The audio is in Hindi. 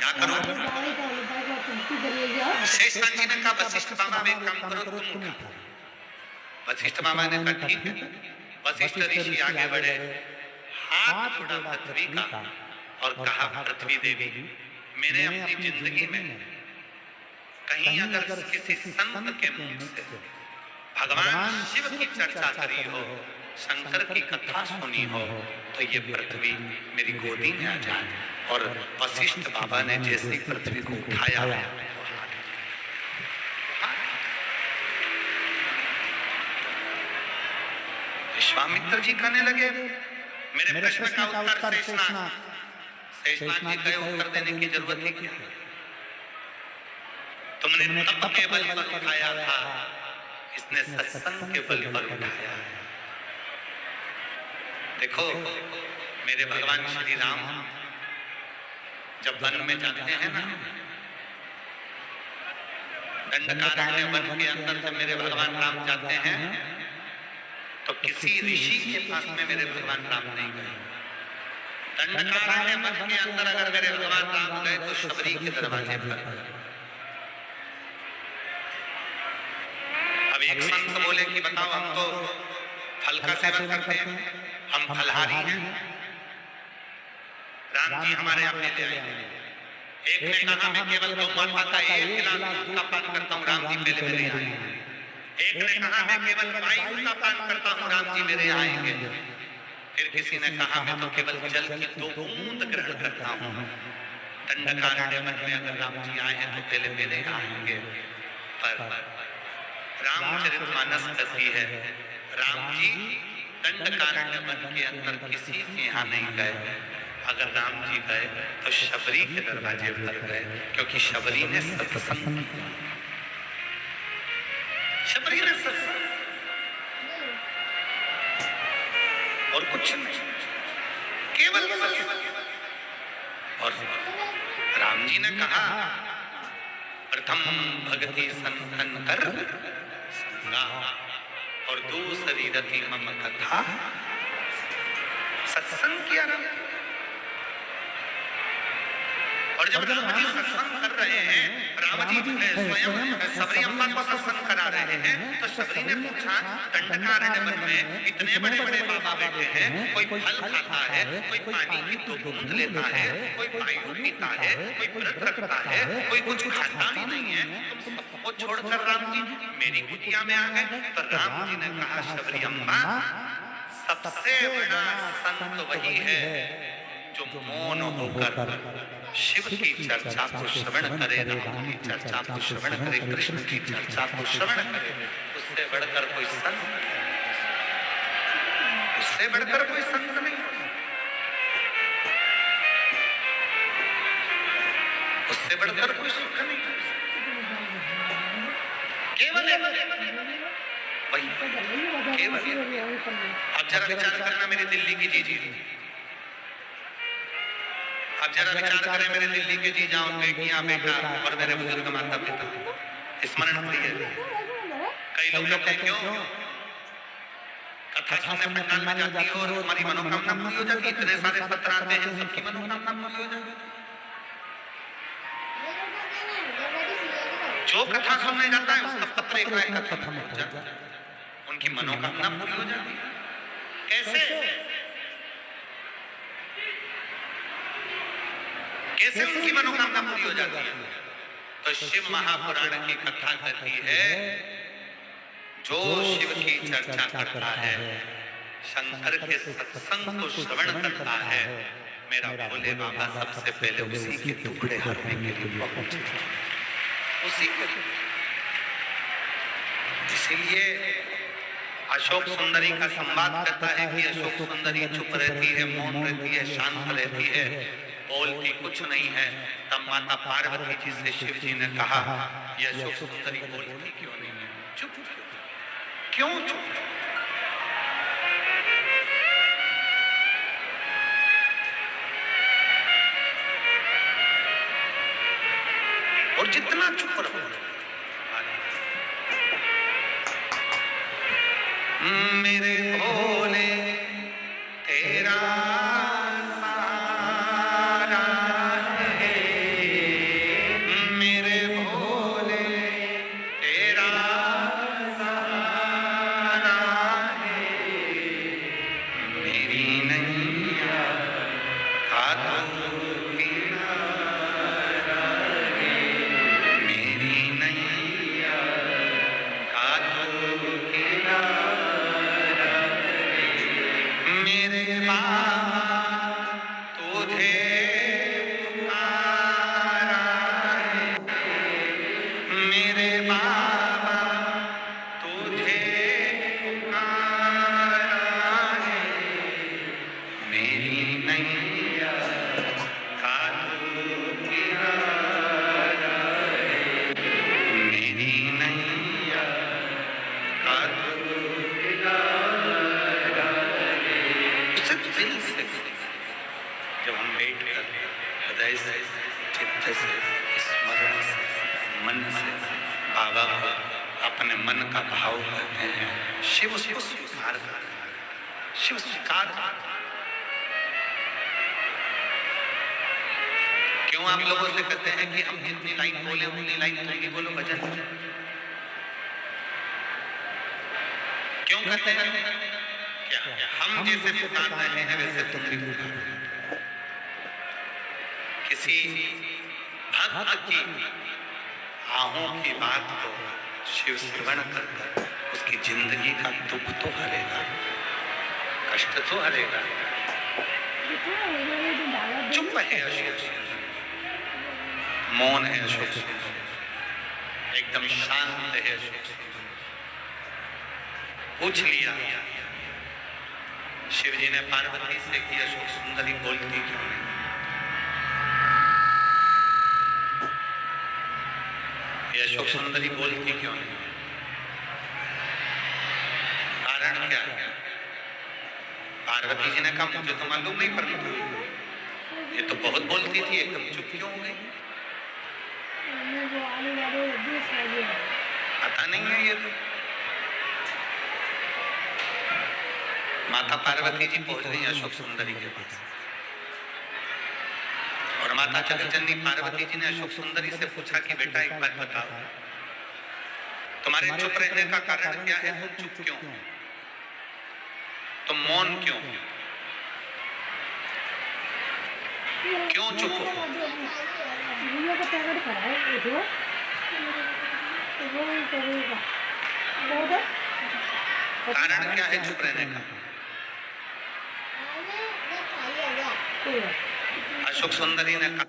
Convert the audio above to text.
क्या करूं? शेषनाग जी ने कहा वशिष्ठ बाबा एक काम करो, तुम उठाओ। वशिष्ठ बाबा ने कहा ठीक है। वशिष्ठ ऋषि आगे बढ़े, हाथ जोड़ा पृथ्वी का और कहा पृथ्वी देवी, मैंने अपनी जिंदगी में कहीं अगर किसी संत के मुंह से भगवान शिव की चर्चा करी हो, शंकर की कथा सुनी हो, तो ये पृथ्वी मेरी गोदी में आ जाए। और वशिष्ठ बाबा ने जैसे ही पृथ्वी को उठाया, विश्वामित्र जी कहने लगे, मेरे प्रश्न का उत्तर शेषनाग। शेषनाग जी कहे उत्तर देने की जरूरत ही क्या? तुमने तप के बल पर उठाया था, इसने सत्संग के बल पर उठाया। देखो मेरे भगवान श्री राम जब वन में जाते हैं ना, दंडकारण्य वन के अंदर जब मेरे भगवान राम जाते हैं, तो किसी ऋषि के पास में मेरे भगवान राम नहीं गए। दंडकारण्य वन के अंदर अगर मेरे भगवान राम गए तो शबरी के दरवाजे पर। अब एक संत बोले कि बताओ, हम तो फल का सेवन करते हैं, हम फलहारी हैं, राम जी हमारे यहाँ ले आएंगे। एक ने कहा मैं केवल गौ माता का एक गिलास दूध का पान करता हूँ, राम जी पहले मेरे आएंगे। एक ने कहा मैं केवल वायु का पान करता हूँ, राम जी मेरे आएंगे। फिर किसी ने कहा मैं तो केवल जल की 2 बूंद ग्रहण करता हूँ। दंडकारण्य वन में अगर राम जी आए हैं तो पहले मेरे आएंगे। पर रामचरितमानस कहती है, राम जी दंडकारण्य वन के अंदर किसी के यहाँ नहीं गए। अगर राम जी गए तो शबरी के दरवाजे पर गए, क्योंकि शबरी ने सत्संग किया। शबरी ने सत्संग और कुछ नहीं, केवल सत्संग। और राम जी ने कहा प्रथम भगति संतन कर संगा, और दूसरी रति मम कथा। सत्संग किया राम। और जब राम जी सत्संग कर रहे हैं, राम जी स्वयं शबरी अम्मा को सत्संग करा रहे हैं, तो शबरी ने पूछा दंडकारण्य वन में इतने बड़े बड़े बाबा बैठे हैं, कोई फल खाता है, कोई पानी की 2 बूंद लेता है, कोई वायु पीता है, कोई व्रत रखता है, कोई कुछ खाता ही नहीं है, तुम सबको छोड़कर राम जी मेरी कुटिया में आ गए। तो राम जी ने कहा शबरी अम्मा, सबसे बड़ा संत वही है जो मौन होकर शिव की चर्चा को श्रवण करे, राम की चर्चा को श्रवण करे, कृष्ण की चर्चा को श्रवण करे। उससे बढ़कर कोई संत, उससे बढ़कर कोई संत नहीं, उससे बढ़कर कोई सुख नहीं। केवल वही, केवल। अब जरा विचार करना मेरी दिल्ली की जी, अब जरा विचार करें मेरे दिल्ली के जी जाओ, बेटियां बेटा और मेरे बुजुर्ग माता पिता, स्मरण प्रिय। कई लोग कहते हैं क्यों कथा सुनने पंडाल में जाती हो और हमारी मनोकामना पूरी हो जाती, इतने सारे पत्र आते हैं, सबकी मनोकामना पूरी हो जाती। जो कथा सुनने जाता है उसका पत्र एक खत्म हो जाता है, उनकी मनोकामना पूरी हो जाती है। कैसे कैसे उनकी मनोकामना पूरी हो जाती है? तो शिव महापुराण की कथा कहती है, जो शिव की चर्चा करता है, शंकर के सत्संग को श्रवण करता है, मेरा भोले बाबा सबसे पहले उसी के टुकड़े हरने के लिए पहुंचे, उसी के। इसीलिए अशोक सुंदरी का संवाद करता है कि अशोक सुंदरी चुप रहती है, मौन रहती है, शांत रहती है, बोलती कुछ नहीं है। तब माता पार्वती जी से शिव जी ने कहा, ये अशोक सुंदरी बोलती क्यों नहीं है, चुप क्यों चुप? और जितना चुप रहो, मेरे भोले तेरा सारा है से, स्मरण से, मन से बाबा को अपने मन का भाव करते हैं, शिव उसको स्वीकार करता है, शिव स्वीकार करता है। क्यों आप लोगों से कहते हैं कि हम जितनी लाइन बोले उतनी लाइन तुम भी बोलो भजन? क्यों कहते हैं? क्या हम जैसे पुकार रहे हैं वैसे तुम भी पुकारो। किसी भक्त की आहों की बात को शिव श्रवण कर उसकी जिंदगी का दुख तो हरेगा, कष्ट तो हरेगा। चुप है अशोक, मौन है अशोक, एकदम शांत है अशोक। पूछ लिया शिव जी ने पार्वती से कि अशोक सुंदरी बोलती क्यों नहीं? ये अशोक सुंदरी बोलती क्यों नहीं? कारण क्या है? पार्वती जी ने कहा मुझे तो मालूम नहीं, पर ये तो बहुत बोलती थी, एकदम चुप क्यों हो गई? पता नहीं है ये तो। माता पार्वती जी पहुंच गई अशोक सुंदरी के पास और माता जगतजननी पार्वती जी ने अशोक सुंदरी से पूछा कि बेटा एक बात बताओ, तुम्हारे चुप रहने का कारण क्या है? तुम चुप क्यों, तुम मौन क्यों, क्यों चुप हो? कारण क्या है चुप रहने का? अशोक सुंदरी ने कहा